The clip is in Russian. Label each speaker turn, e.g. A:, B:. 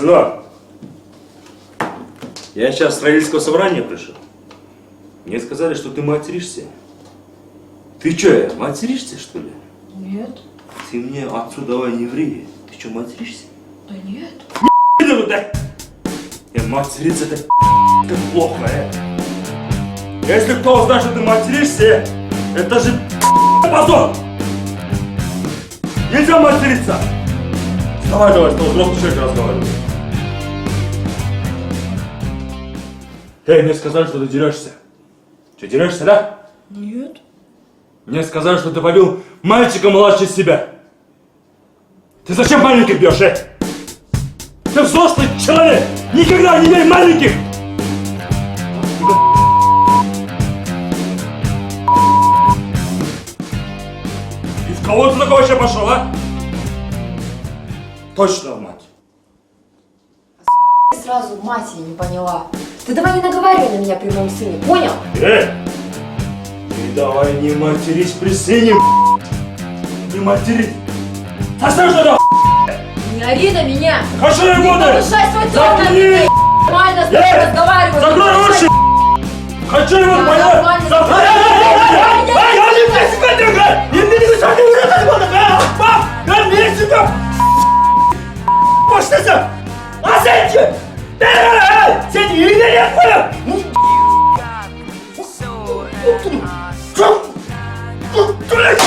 A: сынок. Я сейчас с родительского собрания пришел. Мне сказали, что ты материшься. Ты что, материшься, что ли?
B: Нет.
A: Ты мне отцу давай не ври. Ты что, материшься?
B: Да нет.
A: Материться это как плохо, Если кто узнает, что ты материшься, это же позор! Нельзя материться! Вставай давай, с тобой взрослый человек разговаривает. Мне сказали, что ты дерешься. Что, дерешься, да?
B: Нет.
A: Мне сказали, что ты побил мальчика младше себя. Ты зачем маленьких бьешь, Ты взрослый человек! Никогда не бей маленьких! И в кого ты такой вообще пошел, Точно в мать.
B: Сразу мать я не поняла. Ты давай не наговаривай на меня при моем сыне, понял?
A: Ты давай не матерись при сыне, Не матерись! Оставь что-то,
B: Не ори на меня!
A: Хочу я буду!
B: Повышай свой тон на меня! Нормально с тобой разговаривать!
A: Закрой уши! Хочу его, поняла? Закрой! Я не буду себя трогать! Не буду Я не себя! Başlasın! Asenci! Sen iyi de yapma! Dur! Dur! Dur!